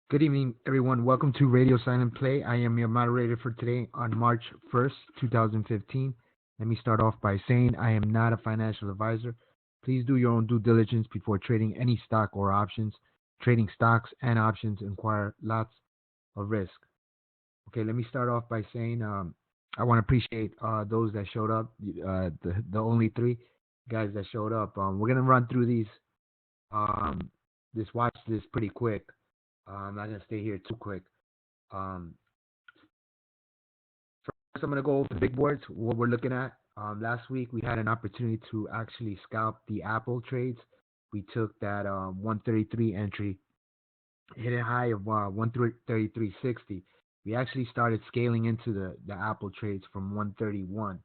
Good evening, everyone. Welcome to Radio Silent Play. I am your moderator for today on March 1st, 2015. Let me start off by saying I am not a financial advisor. Please do your own due diligence before trading any stock or options. Trading stocks and options require lots of risk. Okay, let me start off by saying I want to appreciate those that showed up, the only three guys that showed up. We're going to run through um, watch this pretty quick. I'm not going to stay here too quick. Um, First, I'm going to go over the big boards, what we're looking at. Last week, we had an opportunity to actually scalp the Apple trades. We took that 133 entry, hit a high of 133.60. We actually started scaling into the Apple trades from 131.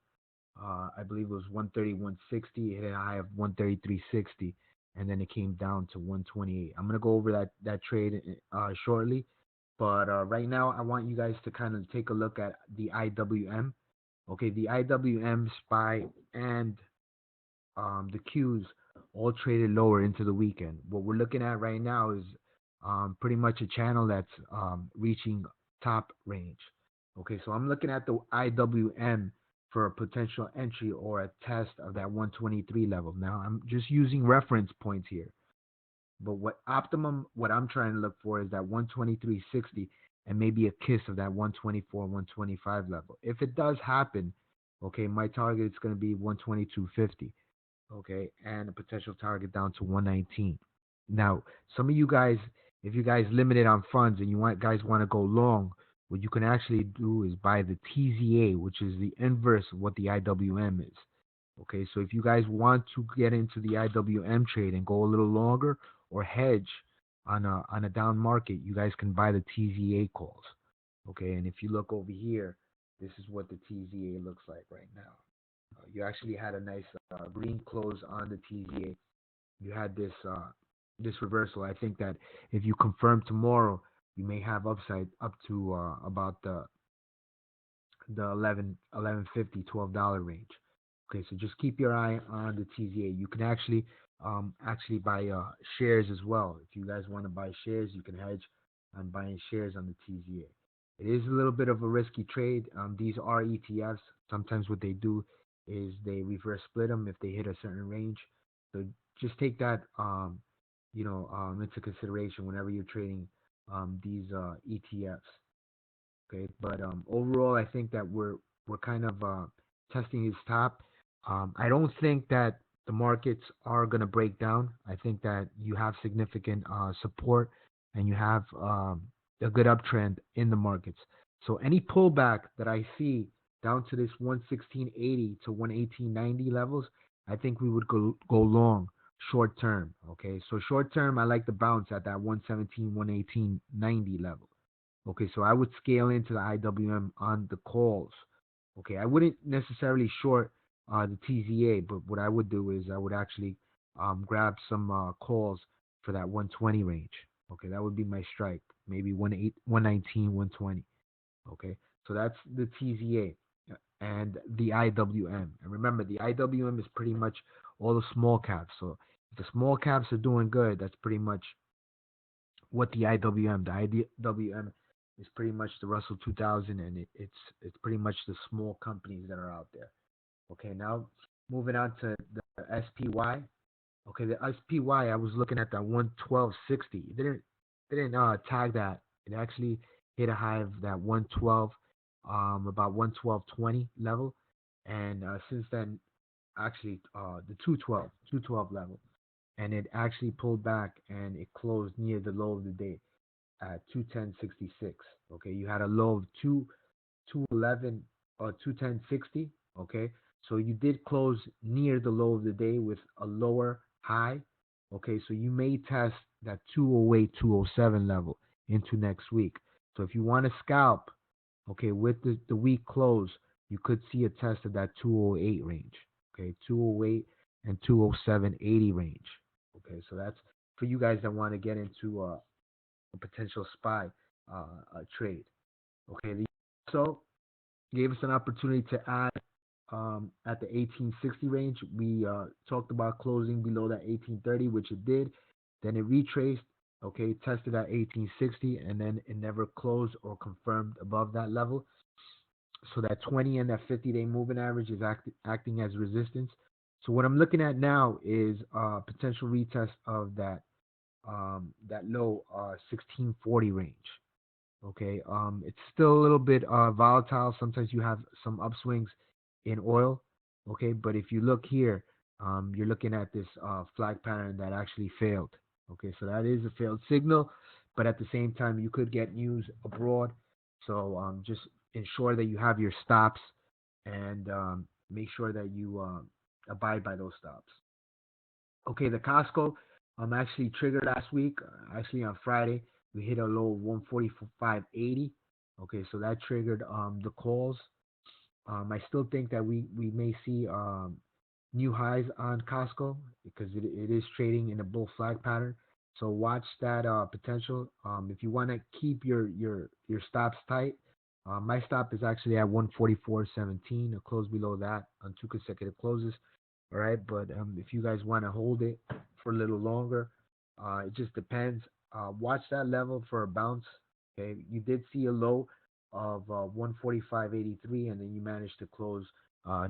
I believe it was 131.60. It hit a high of 133.60, and then it came down to 128. I'm gonna go over that trade shortly, but right now I want you guys to kind of take a look at the IWM. Okay, the IWM, SPY, and the Qs all traded lower into the weekend. What we're looking at right now is pretty much a channel that's reaching top range. Okay, so I'm looking at the IWM for a potential entry or a test of that 123 level. Now, I'm just using reference points here. But what I'm trying to look for is that 123.60 and maybe a kiss of that 124, 125 level. If it does happen, okay, my target is going to be 122.50. Okay, and a potential target down to 119. Now, some of you guys, if you guys limited on funds and guys want to go long, what you can actually do is buy the TZA, which is the inverse of what the IWM is. Okay, so if you guys want to get into the IWM trade and go a little longer or hedge on a down market, you guys can buy the TZA calls. Okay, and if you look over here, this is what the TZA looks like right now. You actually had a nice green close on the TZA. You had this reversal. I think that if you confirm tomorrow, you may have upside up to about the 11.50 $12 range. Okay, so just keep your eye on the TZA. You can actually buy shares as well. If you guys want to buy shares, you can hedge on buying shares on the TZA. It is a little bit of a risky trade. These are ETFs. Sometimes what they do is they reverse split them if they hit a certain range. So just take that into consideration whenever you're trading these ETFs. Okay, but overall, I think that we're kind of testing its top. I don't think that the markets are going to break down. I think that you have significant support and you have a good uptrend in the markets. So any pullback that I see down to this 116.80 to 118.90 levels, I think we would go long short term. Okay, so short term, I like the bounce at that 117, 118.90 level. Okay, so I would scale into the IWM on the calls. Okay, I wouldn't necessarily short the TZA, but what I would do is I would actually grab some calls for that 120 range. Okay, that would be my strike, maybe 119, 120. Okay, so that's the TZA and the IWM. And remember, the IWM is pretty much all the small caps. So if the small caps are doing good, that's pretty much what the IWM. The IWM is pretty much the Russell 2000, and it's pretty much the small companies that are out there. Okay, now moving on to the SPY. Okay, the SPY, I was looking at that 112.60. It didn't tag that. It actually hit a high of that 112, about 112.20 level, and since then, actually the 212 level, and it actually pulled back and it closed near the low of the day at 210.66. Okay, you had a low of 211 or 210.60. Okay, so you did close near the low of the day with a lower high. Okay, so you may test that 208, 207 level into next week. So if you want to scalp, okay, with the week close, you could see a test of that 208 range. Okay, 208 and 207.80 range. Okay, so that's for you guys that want to get into a potential SPY trade. Okay, the so gave us an opportunity to add at the 1860 range. We talked about closing below that 1830, which it did. Then it retraced Okay, tested at 1860, and then it never closed or confirmed above that level. So that 20 and that 50-day moving average is acting as resistance. So what I'm looking at now is potential retest of that low 1640 range. Okay, it's still a little bit volatile. Sometimes you have some upswings in oil. Okay, but if you look here, you're looking at this flag pattern that actually failed. Okay, so that is a failed signal, but at the same time, you could get news abroad. So just ensure that you have your stops and make sure that you abide by those stops. Okay, the Costco actually triggered last week. Actually on Friday, we hit a low of 145.80. Okay, so that triggered the calls. I still think that we may see new highs on Costco because it is trading in a bull flag pattern. So watch that potential. If you want to keep your stops tight, my stop is actually at 144.17. A close below that on 2 consecutive closes. All right, but if you guys want to hold it for a little longer, it just depends. Watch that level for a bounce. Okay, you did see a low of 145.83, and then you managed to close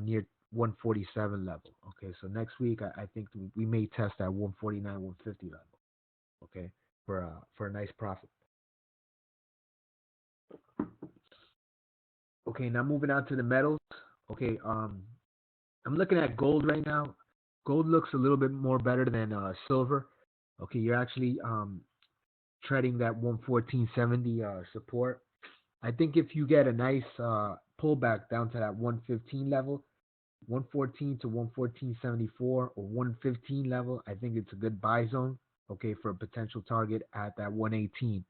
near 147 level. Okay, so next week I think we may test that 149, 150 level. Okay, for a nice profit. Okay, now moving on to the metals. Okay, I'm looking at gold right now. Gold looks a little bit more better than silver. Okay, you're actually treading that 114.70 support. I think if you get a nice pullback down to that 115 level, 114 to 114.74 or 115 level, I think it's a good buy zone. Okay, for a potential target at that 118.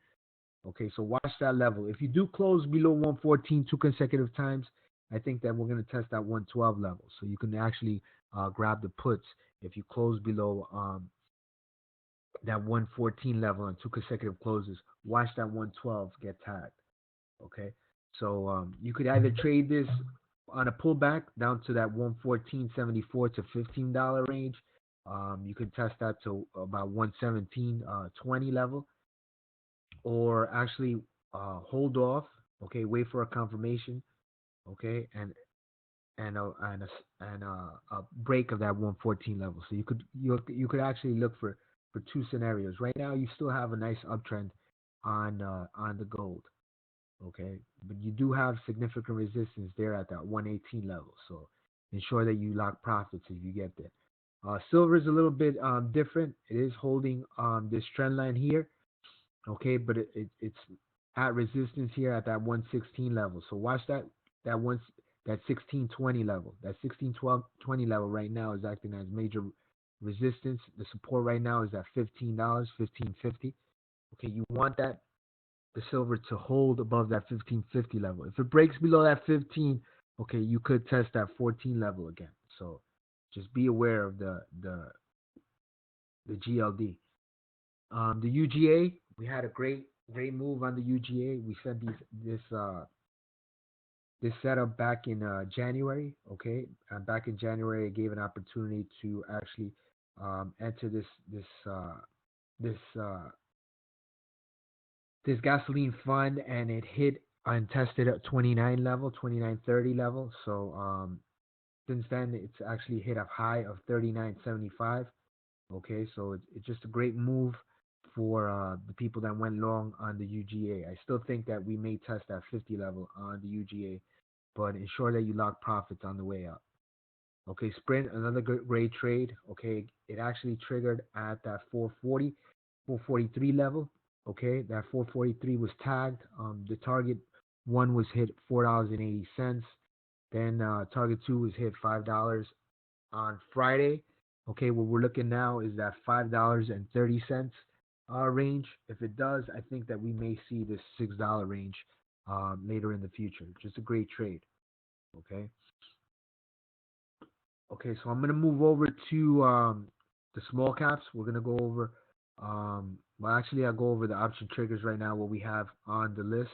Okay, so watch that level. If you do close below 114 consecutive times, I think that we're going to test that 112 level. So you can actually grab the puts if you close below that 114 level on 2 consecutive closes. Watch that 112 get tagged. Okay, so you could either trade this on a pullback down to that 114.74 to $15 range. You can test that to about 117.20 level, or actually hold off. Okay, wait for a confirmation. Okay, and a break of that 114 level. So you could actually look for two scenarios. Right now, you still have a nice uptrend on the gold. Okay, but you do have significant resistance there at that 118 level. So ensure that you lock profits if you get there. Silver is a little bit different. It is holding this trend line here. Okay, but it's at resistance here at that 116 level. So watch that one that 1620 level. That 1620 level right now is acting as major resistance. The support right now is at $15, 15.50. Okay, you want the silver to hold above that 15.50 level. If it breaks below that 15, okay, you could test that 14 level again. So just be aware of the GLD. The UGA, we had a great move on the UGA. We said this setup back in January. Okay, back in January, it gave an opportunity to actually enter this this gasoline fund, and it hit and tested at 29 level, 29.30 level. So since then, it's actually hit a high of 39.75. Okay, so it's just a great move for the people that went long on the UGA. I still think that we may test that 50 level on the UGA, but ensure that you lock profits on the way up. Okay, Sprint, another great trade. Okay, it actually triggered at that 440, 443 level. Okay, that 443 was tagged. The target one was hit $4.80. Then target two was hit $5 on Friday. Okay, what we're looking now is that $5.30 range. If it does, I think that we may see this $6 range later in the future. Just a great trade. Okay. Okay, so I'm gonna move over to the small caps. We're gonna go over. Well, actually, I'll go over the option triggers right now. What we have on the list.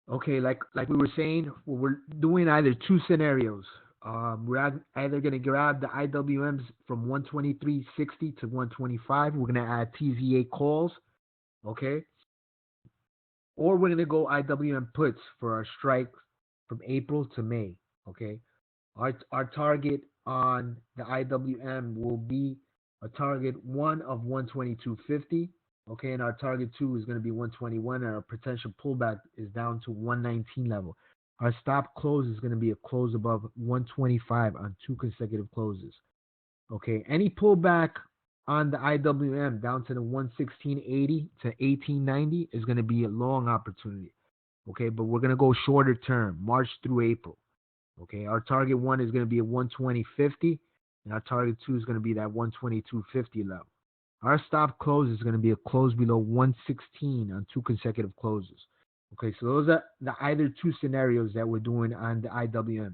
Okay, like we were saying, we're doing either two scenarios. We're either going to grab the IWMs from 123.60 to 125. We're going to add TZA calls, okay? Or we're going to go IWM puts for our strike from April to May, okay? Our target on the IWM will be a target 1 of 122.50, okay? And our target 2 is going to be 121, and our potential pullback is down to 119 level. Our stop close is going to be a close above 125 on 2 consecutive closes. Okay, any pullback on the IWM down to the 116.80 to 18.90 is going to be a long opportunity. Okay, but we're going to go shorter term, March through April. Okay, our target 1 is going to be at 120.50, and our target 2 is going to be that 122.50 level. Our stop close is going to be a close below 116 on 2 consecutive closes. Okay, so those are the either 2 scenarios that we're doing on the IWM.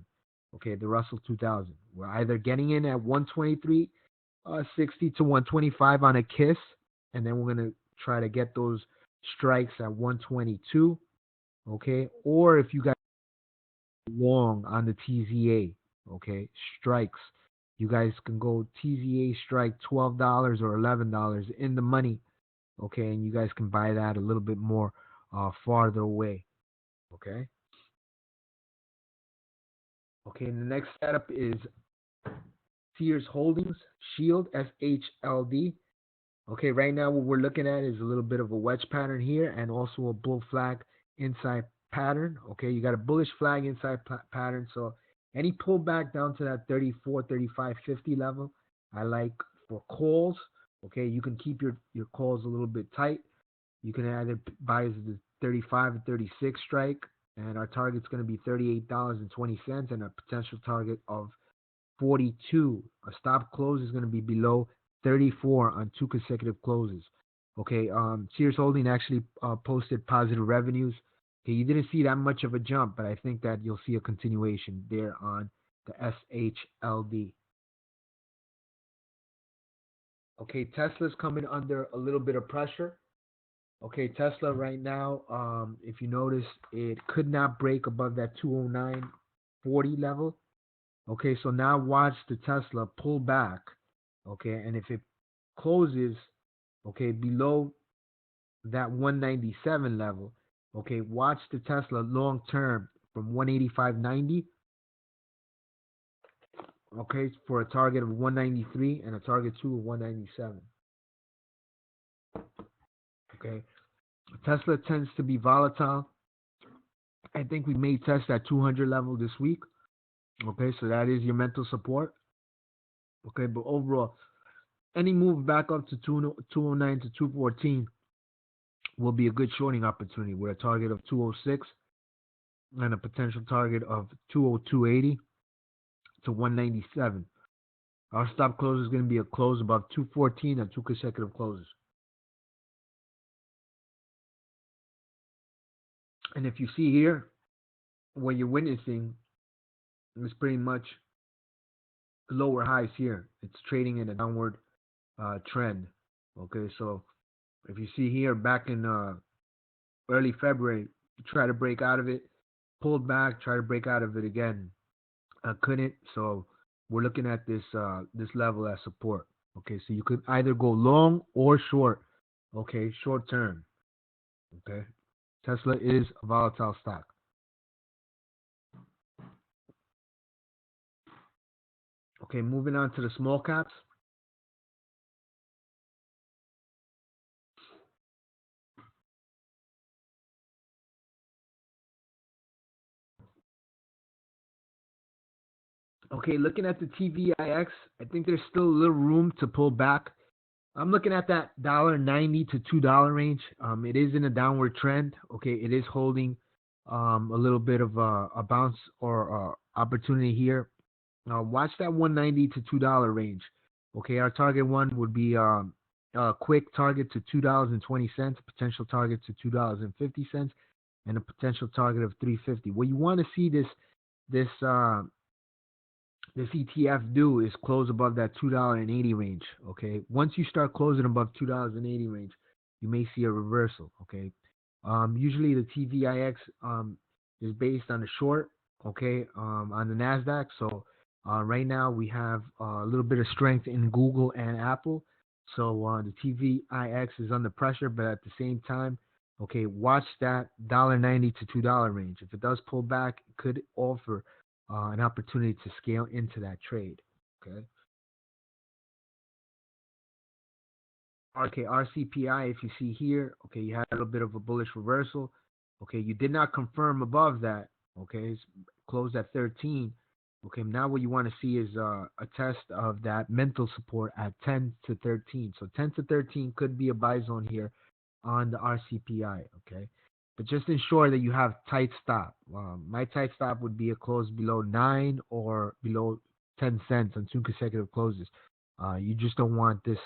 Okay, the Russell 2000. We're either getting in at 123.60 to 125 on a kiss, and then we're going to try to get those strikes at 122. Okay, or if you guys are long on the TZA, okay, strikes, you guys can go TZA strike $12 or $11 in the money. Okay, and you guys can buy that a little bit more farther away. Okay. Okay, and the next setup is Sears Holdings Shield SHLD. Okay, right now what we're looking at is a little bit of a wedge pattern here and also a bull flag inside pattern. Okay, you got a bullish flag inside pattern. So any pullback down to that 34, 35, 50 level, I like for calls. Okay, you can keep your calls a little bit tight. You can either buy the 35 and 36 strike, and our target's going to be $38.20, and a potential target of 42. A stop close is going to be below 34 on 2 consecutive closes. Okay, Sears Holding actually posted positive revenues. Okay, you didn't see that much of a jump, but I think that you'll see a continuation there on the SHLD. Okay, Tesla's coming under a little bit of pressure. Okay, Tesla right now, if you notice, it could not break above that 209.40 level. Okay, so now watch the Tesla pull back. Okay, and if it closes, okay, below that 197 level, okay, watch the Tesla long term from 185.90. Okay, for a target of 193 and a target 2 of 197. Okay, Tesla tends to be volatile. I think we may test that 200 level this week. Okay, so that is your mental support. Okay, but overall, any move back up to 209 to 214 will be a good shorting opportunity with a target of 206 and a potential target of 202.80 to 197. Our stop close is going to be a close above 214 on 2 consecutive closes. And if you see here, what you're witnessing is pretty much lower highs here. It's trading in a downward trend. Okay, so if you see here back in early February, try to break out of it, pulled back, try to break out of it again. Couldn't, so we're looking at this this level as support. Okay, so you could either go long or short. Okay, short term. Okay, Tesla is a volatile stock. Okay, moving on to the small caps. Okay, looking at the TVIX, I think there's still a little room to pull back. I'm looking at that $1.90 to $2 range. It is in a downward trend. Okay, it is holding a little bit of a bounce or opportunity here. Watch that $1.90 to $2 range. Okay, our target one would be a quick target to $2.20, potential target to $2.50, and a potential target of $3.50. What you want to see this ETF do is close above that $2.80 range. Okay, once you start closing above $2.80 range, you may see a reversal. Okay, usually the TVIX is based on a short. Okay, on the Nasdaq, so Right now we have a little bit of strength in Google and Apple. So the TVIX is under pressure, but at the same time, okay, watch that $1.90 to $2 range. If it does pull back, it could offer an opportunity to scale into that trade. Okay. Okay, RCPI, if you see here, okay, you had a little bit of a bullish reversal. Okay, you did not confirm above that. Okay, it's closed at 13. Okay, now what you want to see is a test of that mental support at 10 to 13. So 10 to 13 could be a buy zone here on the RCPI. Okay, but just ensure that you have tight stop. My tight stop would be a close below 9 or below 10 cents on 2 consecutive closes. You just don't want this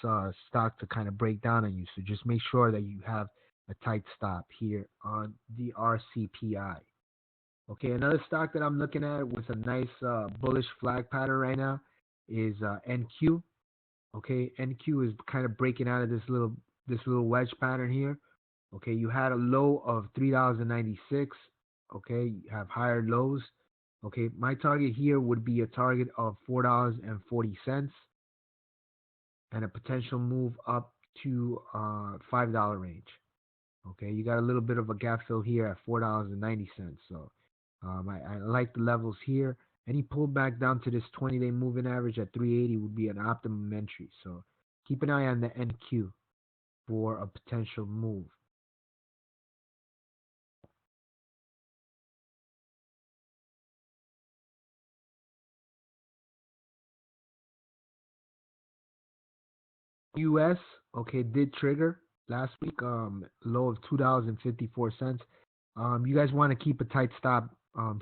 stock to kind of break down on you. So just make sure that you have a tight stop here on the RCPI. Okay, another stock that I'm looking at with a nice bullish flag pattern right now is NQ. Okay, NQ is kind of breaking out of this little wedge pattern here. Okay, you had a low of $3.96. Okay, you have higher lows. Okay, my target here would be a target of $4.40 and a potential move up to $5 range. Okay, you got a little bit of a gap fill here at $4.90. So I like the levels here. Any pullback down to this 20-day moving average at 380 would be an optimum entry. So keep an eye on the NQ for a potential move. US, okay, did trigger last week, low of $2.54. You guys want to keep a tight stop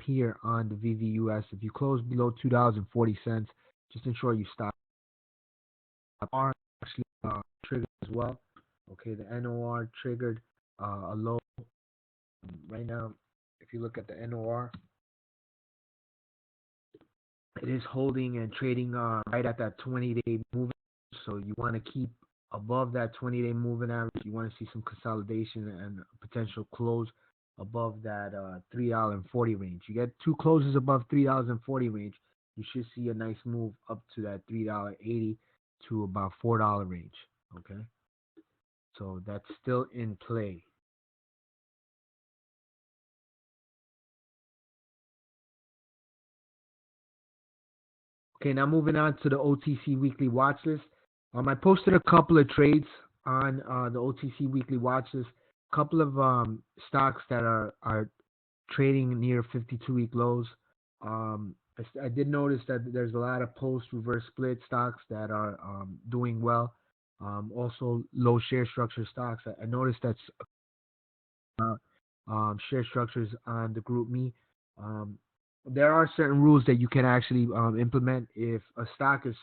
here on the VVUS. If you close below $2.40, just ensure you stop. R actually triggered as well. Okay, the NOR triggered a low right now. If you look at the NOR, it is holding and trading right at that 20-day moving. So you want to keep above that 20-day moving average. You want to see some consolidation and a potential close above that $3.40 range. You get two closes above $3.40 range, you should see a nice move up to that $3.80 to about $4 range. Okay, so that's still in play. Okay, now moving on to the OTC weekly watch list. I posted a couple of trades on the OTC weekly watch list. A couple of stocks that are trading near 52-week lows. I did notice that there's a lot of post reverse split stocks that are doing well. Also, low share structure stocks. I noticed that's uh, share structures on the group me. Um, there are certain rules that you can actually implement if a stock has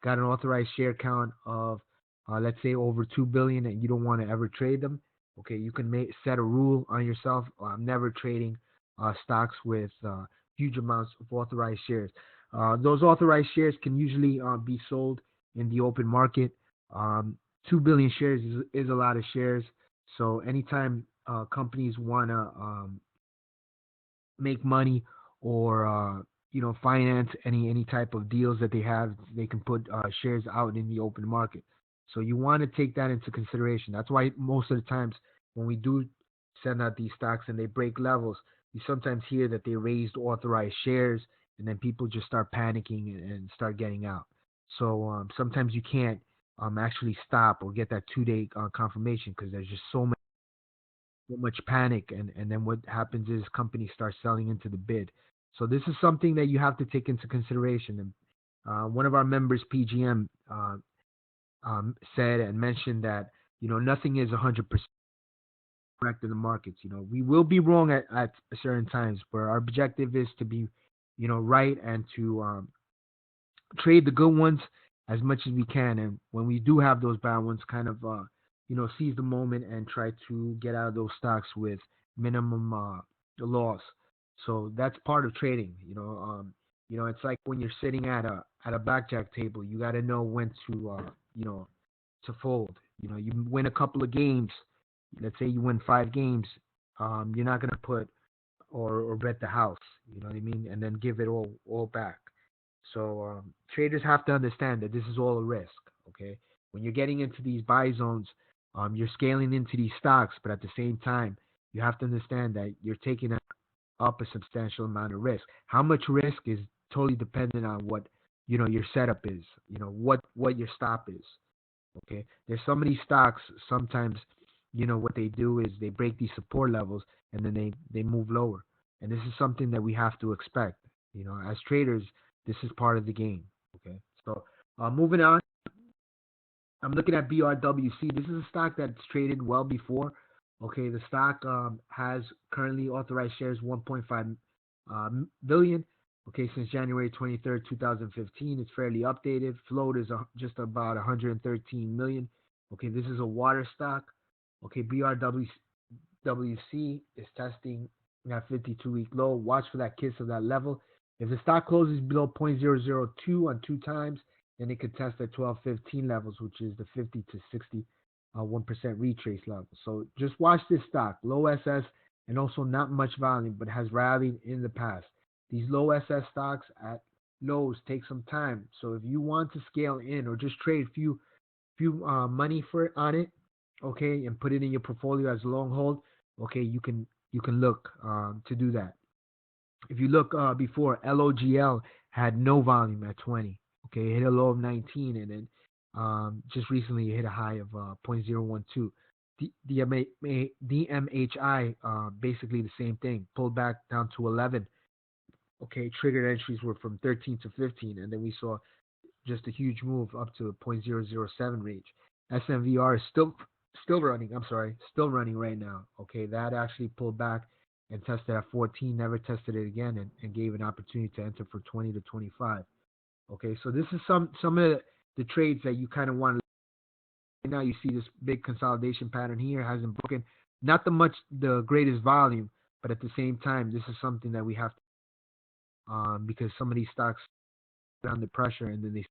got an authorized share count of, let's say, over 2 billion, and you don't want to ever trade them. Okay, you can set a rule on yourself. I'm never trading stocks with huge amounts of authorized shares. Those authorized shares can usually be sold in the open market. Um, 2 billion shares is a lot of shares. So anytime companies want to make money or finance any type of deals that they have, they can put shares out in the open market. So you want to take that into consideration. That's why most of the times when we do send out these stocks and they break levels, you sometimes hear that they raised authorized shares, and then people just start panicking and start getting out. So sometimes you can't actually stop or get that 2 day confirmation because there's just so much panic, and then what happens is companies start selling into the bid. So this is something that you have to take into consideration. And one of our members, PGM, said and mentioned that nothing is 100% correct in the markets. We will be wrong at certain times, but our objective is to be right and to trade the good ones as much as we can. And when we do have those bad ones, kind of seize the moment and try to get out of those stocks with minimum loss. So that's part of trading. It's like when you're sitting at a blackjack table, you got to know when to to fold. You win a couple of games. Let's say you win 5 games. You're not gonna put or bet the house. You know what I mean, and then give it all back. So traders have to understand that this is all a risk. Okay, when you're getting into these buy zones, you're scaling into these stocks, but at the same time, you have to understand that you're taking up a substantial amount of risk. How much risk is totally dependent on what your setup is. What your stop is. Okay, there's so many stocks. Sometimes, what they do is they break these support levels and then they move lower, and this is something that we have to expect. As traders, this is part of the game. Okay, so moving on. I'm looking at BRWC. This is a stock that's traded well before. Okay, the stock has currently authorized shares 1.5 billion. Okay, since January 23rd, 2015. It's fairly updated. Float is just about 113 million. Okay, this is a water stock. Okay, BRWC is testing that 52-week low. Watch for that kiss of that level. If the stock closes below 0.002 on 2 times, then it could test at 12.15 levels, which is the 50 to 60 1% retrace level. So just watch this stock, low SS and also not much volume, but has rallied in the past. These low SS stocks at lows take some time. So if you want to scale in or just trade few money on it, okay, and put it in your portfolio as a long hold, okay, you can look to do that. If you look before, LOGL had no volume at 20. Okay, it hit a low of 19, and then just recently it hit a high of 0.012. DMHI, basically the same thing, pulled back down to 11. Okay, triggered entries were from 13 to 15, and then we saw just a huge move up to 0.007 range. SMVR is still running. I'm sorry, still running right now. Okay, that actually pulled back and tested at 14, never tested it again, and gave an opportunity to enter for 20 to 25. Okay, so this is some of the trades that you kind of want to. Right now you see this big consolidation pattern here, hasn't broken, not the greatest volume, but at the same time, this is something that we have to, because some of these stocks are under pressure and then they.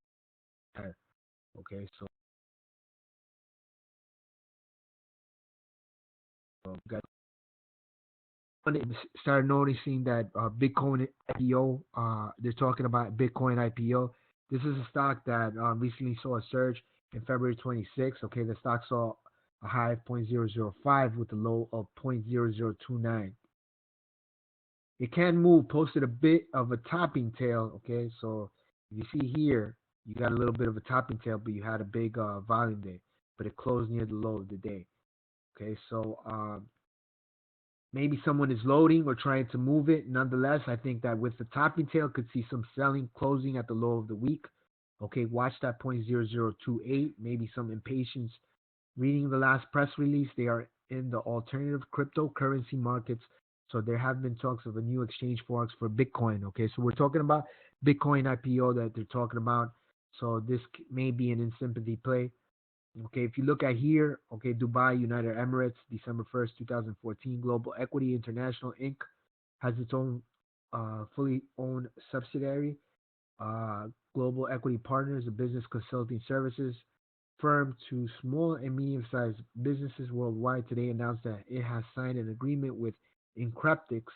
Okay, so got started noticing that Bitcoin IPO. They're talking about Bitcoin IPO. This is a stock that recently saw a surge in February 26th. Okay, the stock saw a high of 0.005 with a low of 0.0029. It can move, posted a bit of a topping tail. Okay, so if you see here, you got a little bit of a topping tail, but you had a big volume day, but it closed near the low of the day. Okay, so maybe someone is loading or trying to move it. Nonetheless, I think that with the topping tail, could see some selling closing at the low of the week. Okay, watch that 0.0028. Maybe some impatience. Reading the last press release, they are in the alternative cryptocurrency markets. So there have been talks of a new exchange forex for Bitcoin. Okay, so we're talking about Bitcoin IPO that they're talking about. So this may be an in sympathy play. Okay, if you look at here, okay, Dubai, United Emirates, December 1st, 2014, Global Equity International Inc. has its own fully owned subsidiary, uh, Global Equity Partners, a business consulting services firm to small and medium-sized businesses worldwide. Today announced that it has signed an agreement with Encryptics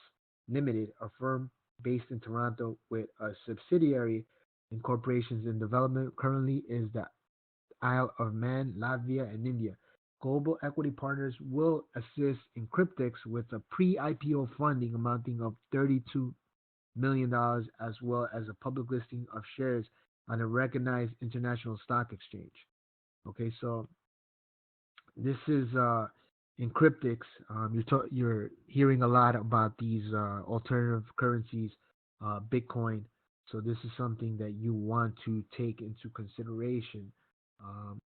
Limited, a firm based in Toronto with a subsidiary in corporations in development. Currently is the Isle of Man, Latvia, and India. Global Equity Partners will assist Encryptics with a pre-IPO funding amounting of $32 million, as well as a public listing of shares on a recognized international stock exchange. Okay, so this is Encryptics. You're hearing a lot about these alternative currencies, Bitcoin. So this is something that you want to take into consideration. Um,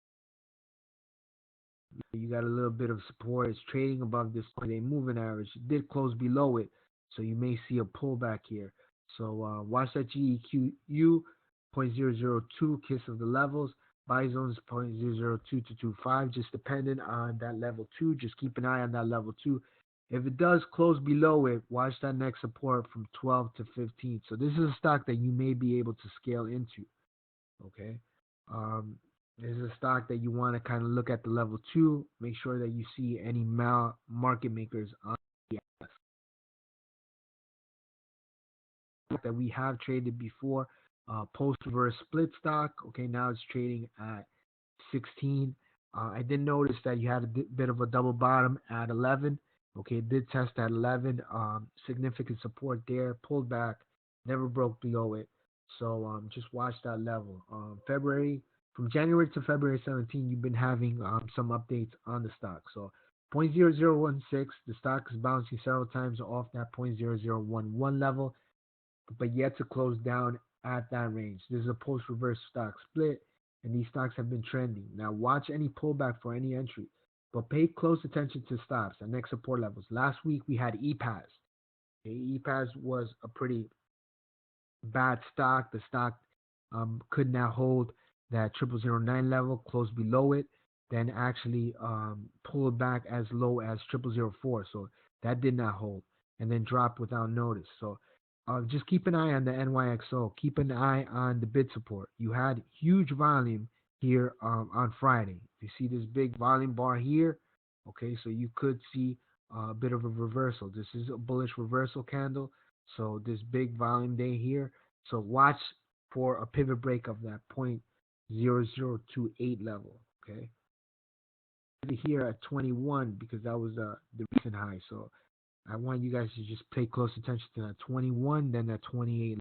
You got a little bit of support. It's trading above this 20-day moving average. It did close below it, so you may see a pullback here. So watch that GEQU 0.002 kiss of the levels. Buy zones 0.002 to 25, just dependent on that level 2. Just keep an eye on that level 2. If it does close below it, watch that next support from 12 to 15. So this is a stock that you may be able to scale into. Okay. Um, this is a stock that you want to kind of look at the level 2. Make sure that you see any market makers on the that we have traded before. Post-reverse split stock. Okay, now it's trading at 16. I did notice that you had a bit of a double bottom at 11. Okay, it did test at 11. Significant support there. Pulled back, never broke below it. So just watch that level. From January to February 17, you've been having some updates on the stock. So 0.0016, the stock is bouncing several times off that 0.0011 level, but yet to close down at that range. This is a post-reverse stock split, and these stocks have been trending. Now watch any pullback for any entry, but pay close attention to stops and next support levels. Last week we had EPAS. Okay, EPAS was a pretty bad stock. The stock could not hold that 0009 level, closed below it, then actually pulled back as low as 0004. So that did not hold, and then dropped without notice. So just keep an eye on the NYXO. Keep an eye on the bid support. You had huge volume here on Friday. You see this big volume bar here. Okay, so you could see a bit of a reversal. This is a bullish reversal candle. So this big volume day here. So watch for a pivot break of that 0.0028 level. Okay, here at 21 because that was the recent high. So I want you guys to just pay close attention to that 21, then that 28.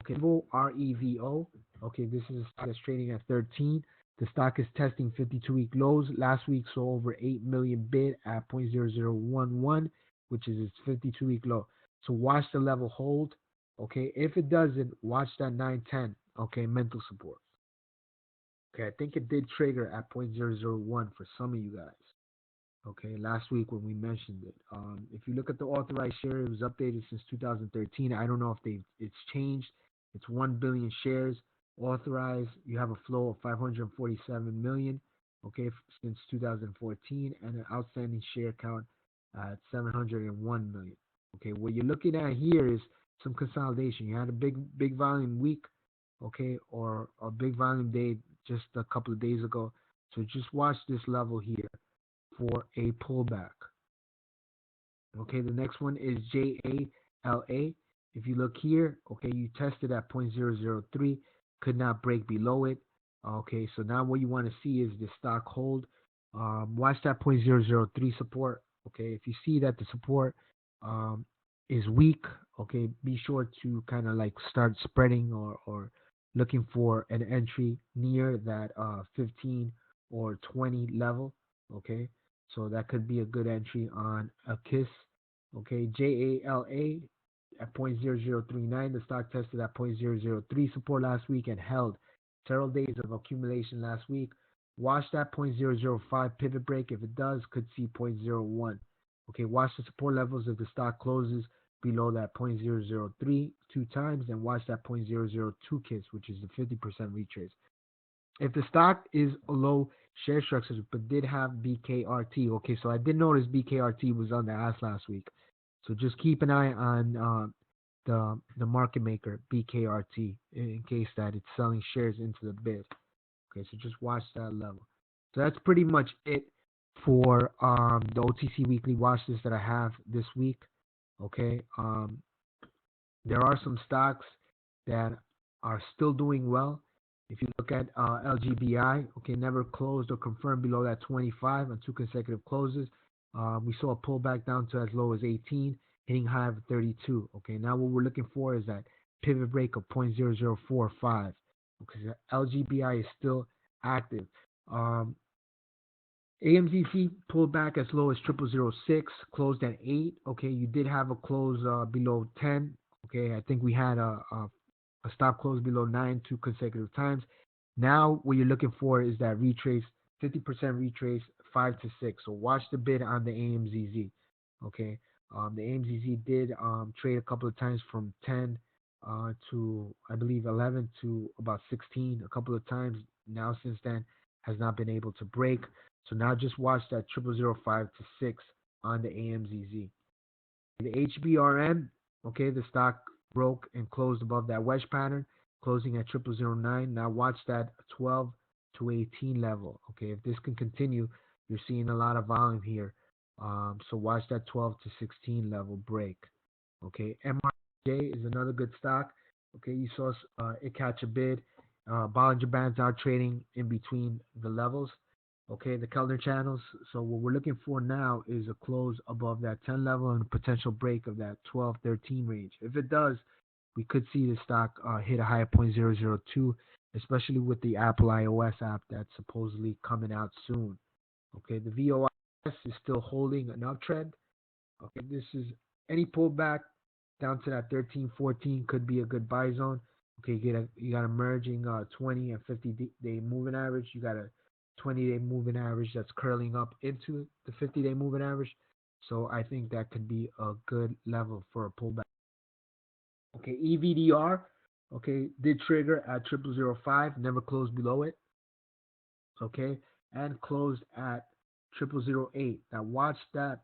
Okay, REVO. Okay, this is a stock that's trading at 13. The stock is testing 52-week lows. Last week saw over 8 million bid at 0.0011, which is its 52-week low. So watch the level hold. Okay, if it doesn't, watch that 910. Okay, mental support. Okay, I think it did trigger at 0.001 for some of you guys. Okay, last week when we mentioned it. If you look at the authorized share, it was updated since 2013. I don't know if it's changed. It's 1 billion shares authorized. You have a flow of 547 million. Okay, since 2014, and an outstanding share count at 701 million. Okay, what you're looking at here is some consolidation. You had a big volume week, okay, or a big volume day just a couple of days ago. So just watch this level here for a pullback. Okay, the next one is JALA. If you look here, okay, you tested at 0.003, could not break below it. Okay, so now what you want to see is the stock hold. Watch that 0.003 support. Okay, if you see that the support is weak, okay, be sure to kind of like start spreading or looking for an entry near that 15 or 20 level. Okay, so that could be a good entry on a KISS. Okay, JALA at 0.0039. The stock tested at 0.003 support last week and held several days of accumulation last week. Watch that 0.005 pivot break. If it does, could see 0.01. Okay, watch the support levels if the stock closes below that 0.003 two times, and watch that 0.002 KISS, which is the 50% retrace. If the stock is a low share structures but did have BKRT, okay, so I did notice BKRT was on the ass last week. So just keep an eye on the market maker BKRT in case that it's selling shares into the bid. Okay, so just watch that level. So that's pretty much it for the OTC weekly watch list that I have this week. Okay, there are some stocks that are still doing well. If you look at LGBI, okay, never closed or confirmed below that 25 on two consecutive closes. We saw a pullback down to as low as 18, hitting high of 32. Okay, now what we're looking for is that pivot break of 0.0045. Okay, so LGBI is still active. AMZC pulled back as low as 0006, closed at 8. Okay, you did have a close below 10. Okay, I think we had a stop close below 9 two consecutive times. Now what you're looking for is that retrace, 50% retrace, 5 to 6. So watch the bid on the AMZZ. Okay, the AMZZ did trade a couple of times from 10 to I believe 11 to about 16 a couple of times. Now since then has not been able to break. So now just watch that 0005 to 6 on the AMZZ. The HBRM, okay, the stock broke and closed above that wedge pattern, closing at 0009. Now watch that 12 to 18 level. Okay, if this can continue, you're seeing a lot of volume here. So watch that 12 to 16 level break. Okay, is another good stock. Okay, you saw it catch a bid. Bollinger Bands are trading in between the levels. Okay, the Kellner channels. So what we're looking for now is a close above that 10 level and a potential break of that 12-13 range. If it does, we could see the stock hit a high of 0.002, especially with the Apple iOS app that's supposedly coming out soon. Okay, the VOS is still holding an uptrend. Okay, this is any pullback down to that 13, 14 could be a good buy zone. Okay, you got a merging 20 and 50-day moving average. You got a 20-day moving average that's curling up into the 50-day moving average. So I think that could be a good level for a pullback. Okay, EVDR, okay, did trigger at 0005, never closed below it. Okay, and closed at 0008. Now watch that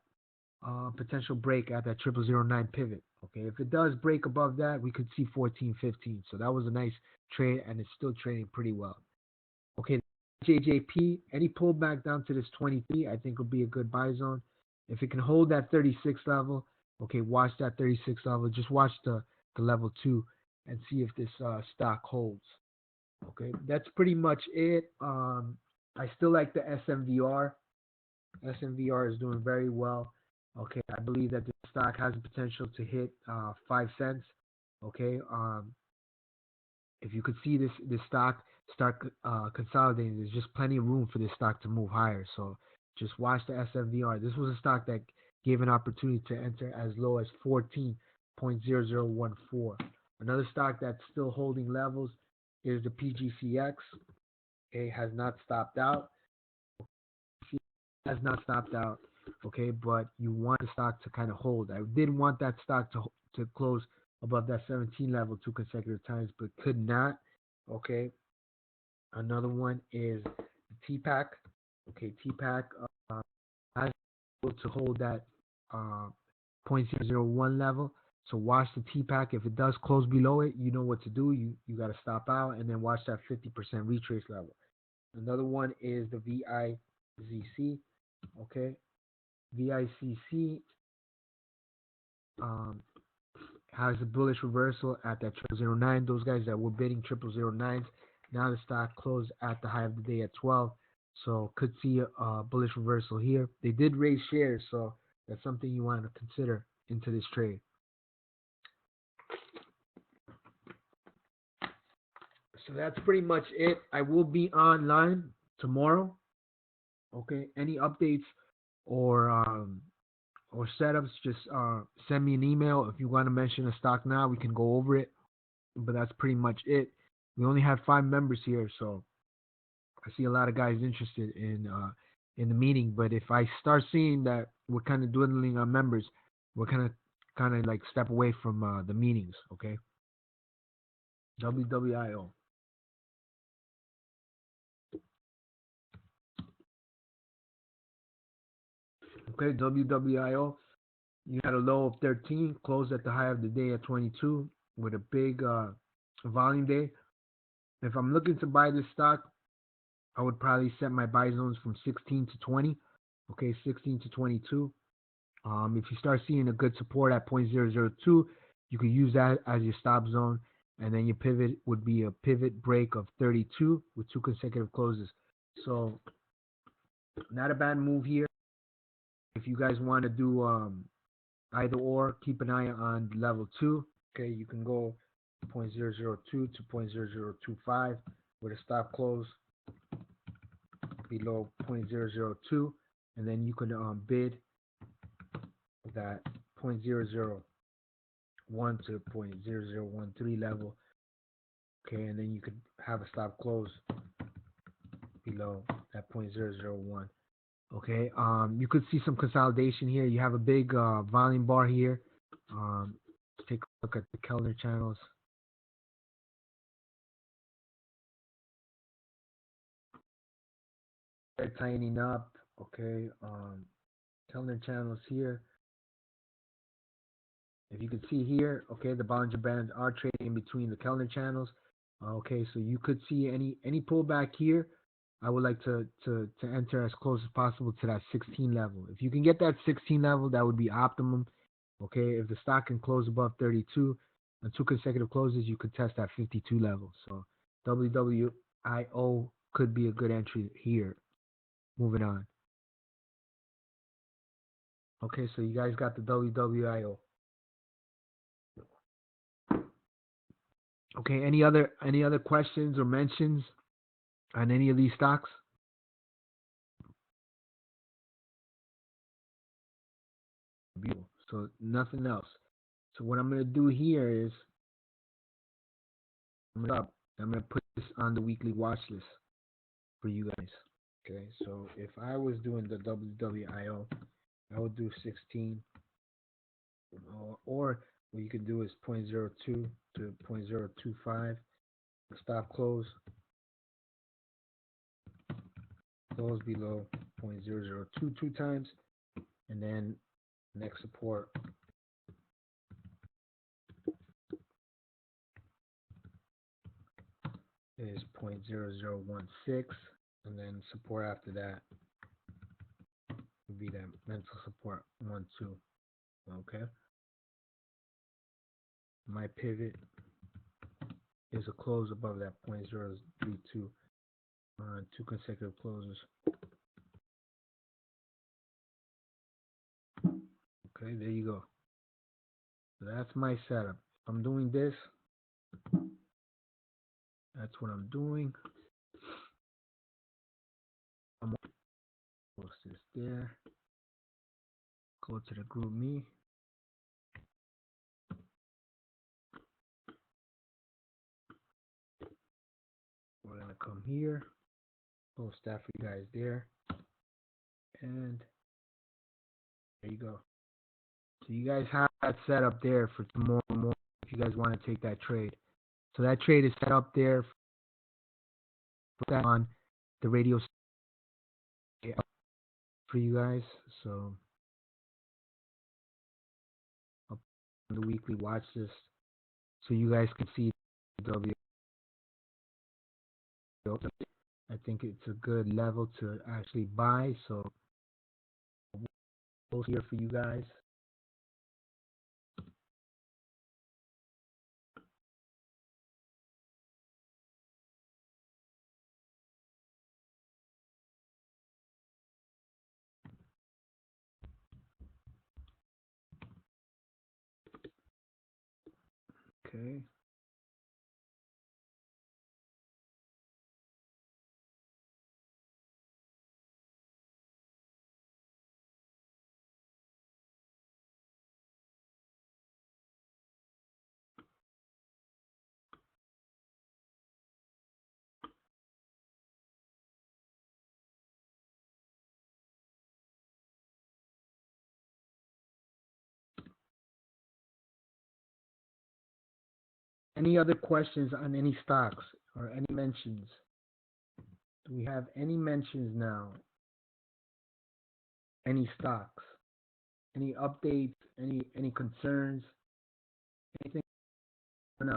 potential break at that 0009 pivot. Okay, if it does break above that, we could see 14.15. So that was a nice trade, and it's still trading pretty well. Okay, JJP, any pullback down to this 23, I think will be a good buy zone. If it can hold that 36 level, okay, watch that 36 level. Just watch the level 2 and see if this stock holds. Okay, that's pretty much it. I still like the SMVR. SMVR is doing very well. Okay, I believe that the stock has the potential to hit 5 cents. Okay, if you could see this stock start consolidating, there's just plenty of room for this stock to move higher. So just watch the SMVR. This was a stock that gave an opportunity to enter as low as 14.0014. Another stock that's still holding levels is the PGCX. Okay, has not stopped out. Has not stopped out. Okay, but you want the stock to kind of hold. I did want that stock to close above that 17 level 2 consecutive times, but could not. Okay, another one is TPAC. Okay, TPAC has able to hold that 0.001 level. So watch the TPAC. If it does close below it, you know what to do. You got to stop out and then watch that 50% retrace level. Another one is the VIZC. Okay, VICC has a bullish reversal at that 0009. Those guys that were bidding 0009s, now the stock closed at the high of the day at 12. So could see a bullish reversal here. They did raise shares, so that's something you want to consider into this trade. So that's pretty much it. I will be online tomorrow. Okay, any updates or setups, just send me an email. If you want to mention a stock now, we can go over it. But that's pretty much it. We only have 5 members here, so I see a lot of guys interested in the meeting. But if I start seeing that we're kind of dwindling our members, we're kind of like step away from the meetings. Okay. WWIO. Okay, WWIO. You had a low of 13, closed at the high of the day at 22 with a big volume day. If I'm looking to buy this stock, I would probably set my buy zones from 16 to 20. Okay, 16 to 22. If you start seeing a good support at 0.002, you could use that as your stop zone. And then your pivot would be a pivot break of 32 with 2 consecutive closes. So not a bad move here. If you guys want to do either or, keep an eye on level 2. Okay, you can go 0.002 to 0.0025 with a stop close below 0.002, and then you can bid that 0.001 to 0.0013 level. Okay, and then you could have a stop close below that 0.001. Okay, you could see some consolidation here. You have a big volume bar here. Take a look at the Kellner channels. They're tightening up. Okay, Kellner channels here. If you can see here, okay, the Bollinger Bands are trading in between the Kellner channels. Okay, so you could see any pullback here. I would like to enter as close as possible to that 16 level. If you can get that 16 level, that would be optimum. Okay, if the stock can close above 32, on 2 consecutive closes, you could test at 52 levels. So WWIO could be a good entry here. Moving on. Okay, so you guys got the WWIO. Okay, any other questions or mentions on any of these stocks? Beautiful. So nothing else. So what I'm gonna do here is I'm gonna put this on the weekly watch list for you guys. Okay, so if I was doing the WWIO, I would do 16, or what you can do is 0.02 to 0.025. Stop close below 0.0022 times, and then next support is 0.0016, and then support after that would be that mental support 1, 2. Okay. My pivot is a close above that 0.032 on 2 consecutive closes. Okay, there you go. So that's my setup. If I'm doing this, that's what I'm doing. I'm gonna post this there. Go to the group me. We're gonna come here. Post that for you guys there. And there you go. So you guys have that set up there for tomorrow morning if you guys want to take that trade. So that trade is set up there for that on the radio for you guys. So I'll put on the weekly watch list so you guys can see the W. I think it's a good level to actually buy. So we'll here for you guys. Okay. Any other questions on any stocks or any mentions? Do we have any mentions now? Any stocks? Any updates? Any concerns? Anything? No.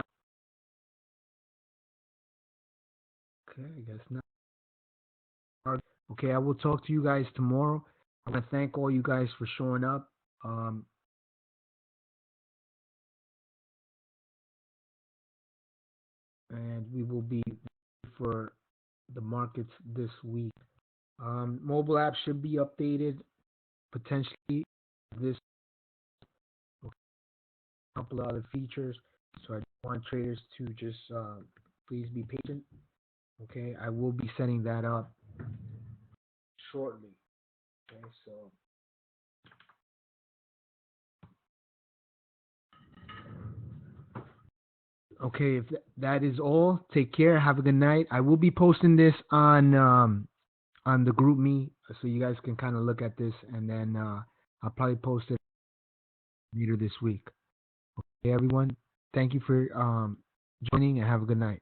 Okay, I guess not. Okay, I will talk to you guys tomorrow. I want to thank all you guys for showing up. And we will be for the markets this week. Mobile app should be updated potentially this couple of other features. So I want traders to just please be patient. Okay, I will be setting that up shortly. Okay, so okay, if that is all, take care. Have a good night. I will be posting this on the group me, so you guys can kind of look at this, and then I'll probably post it later this week. Okay, everyone. Thank you for joining, and have a good night.